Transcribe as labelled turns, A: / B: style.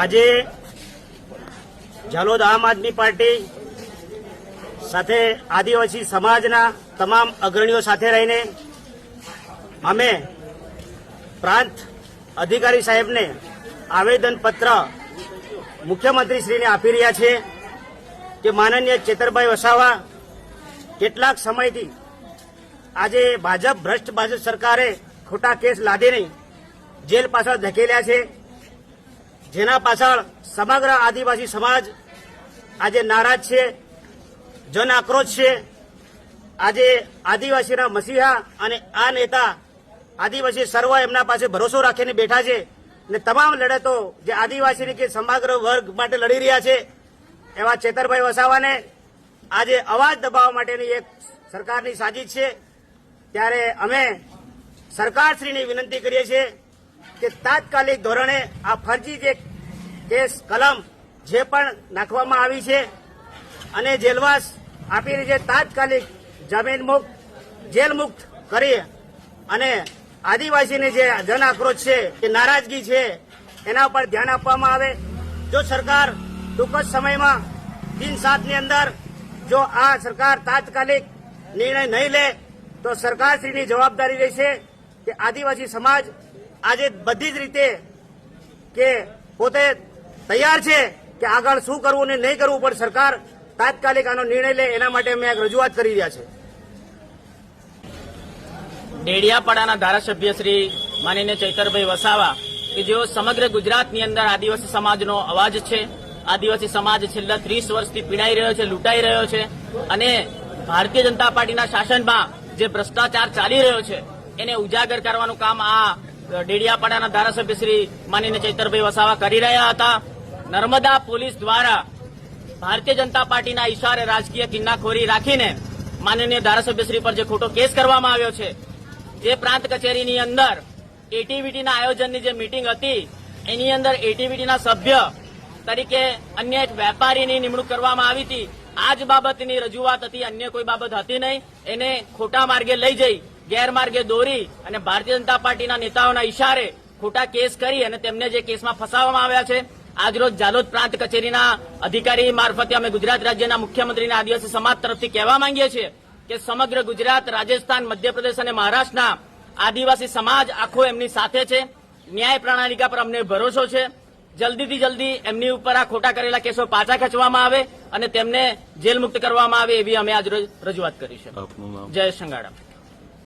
A: આજે ઝાલોદ આમ આદમી પાર્ટી સાથે આદિવાસી સમાજના તમામ અગ્રણીઓ સાથે રહીને અમે પ્રાંત અધિકારી સાહેબને આવેદનપત્ર મુખ્યમંત્રીશ્રીને આપી રહ્યા છે કે માનનીય ચેતરભાઈ વસાવા કેટલાક સમયથી આજે ભ્રષ્ટ ભાજપ સરકારે ખોટા કેસ લાદીને જેલ પાછળ ધકેલ્યા છે, જેના પાછળ સમગ્ર આદિવાસી સમાજ આજે નારાજ છે, જન આક્રોશ છે। આજે આદિવાસીના મસીહા અને આ નેતા આદિવાસી સર્વ એમના પાસે ભરોસો રાખીને બેઠા છે અને તમામ લડતો જે આદિવાસીની કે સમગ્ર વર્ગ માટે લડી રહ્યા છે એવા ચેતરભાઈ વસાવાને આજે અવાજ દબાવવા માટેની એક સરકારની સાજિશ છે। ત્યારે અમે સરકારશ્રીને વિનંતી કરીએ છીએ કે તાત્કાલિક ધોરણે આ ફરજી જે કેસ કલમ જે પણ નાખવામાં આવી છે અને જેલવાસ આપીને જે તાત્કાલિક જમીન મુક્ત જેલ મુક્ત કરી અને આદિવાસીને જે જન આક્રોશ છે કે નારાજગી છે એના પર ધ્યાન આપવામાં આવે। જો સરકાર ટૂંક જ સમયમાં 3-7ની અંદર જો આ સરકાર તાત્કાલિક નિર્ણય નહીં લે તો સરકારશ્રીની જવાબદારી રહેશે કે આદિવાસી સમાજ આજે બધી જ રીતે કે પોતે તૈયાર છે કે આગળ શું કરવું ને નહીં કરવું, પણ સરકાર તાત્કાલિક આનો નિર્ણય લે એના માટે અમે એક રજૂઆત કરી રહ્યા છે।
B: ડેડિયાપાડાના ધારાસભ્ય શ્રી માનનીય ચૈતરભાઈ વસાવા કે જેઓ સમગ્ર ગુજરાતની અંદર આદિવાસી સમાજનો અવાજ છે। આદિવાસી સમાજ છેલ્લા 30 વર્ષથી પીડાઈ રહ્યો છે, લૂંટાઈ રહ્યો છે અને ભારતીય જનતા પાર્ટીના શાસનમાં જે ભ્રષ્ટાચાર ચાલી રહ્યો છે એને ઉજાગર કરવાનું કામ આ ડેડિયાપાડાના ધારાસભ્ય શ્રી માનનીય ચૈતરભાઈ વસાવા કરી રહ્યા હતા। નર્મદા પોલીસ દ્વારા ભારતીય જનતા પાર્ટીના ઇશારે રાજકીય કિન્નાખોરી રાખીને માનનીય ધારાસભ્યશ્રી પર જે ખોટો કેસ કરવામાં આવ્યો છે, જે પ્રાંત કચેરીની અંદર એટીવીટીના આયોજનની જે મીટિંગ હતી એની અંદર એટીવીટીના સભ્ય તરીકે અન્ય એક વેપારીની નિમણૂક કરવામાં આવી હતી। આ જ બાબતની રજૂઆત હતી, અન્ય કોઈ બાબત હતી નહીં। એને ખોટા માર્ગે લઈ જઈ ગેરમાર્ગે દોરી અને ભારતીય જનતા પાર્ટીના નેતાઓના ઇશારે ખોટા કેસ કરી અને તેમને જે કેસમાં ફસાવવામાં આવ્યા છે। આજરોજ ઝાલોદ પ્રાંત કચેરીના અધિકારી મારફતે અમે ગુજરાત રાજ્યના મુખ્યમંત્રીને આદિવાસી સમાજ તરફથી કહેવા માંગીએ છીએ કે સમગ્ર ગુજરાત, રાજસ્થાન, મધ્યપ્રદેશ અને મહારાષ્ટ્રના આદિવાસી સમાજ આખો એમની સાથે છે। ન્યાય પ્રણાલિકા પર અમને ભરોસો છે। જલ્દીથી જલ્દી એમની ઉપર આ ખોટા કરેલા કેસો પાછા ખેંચવામાં આવે અને તેમને જેલ મુક્ત કરવામાં આવે એવી અમે આજરોજ રજૂઆત કરી છે। જય સંગાડા।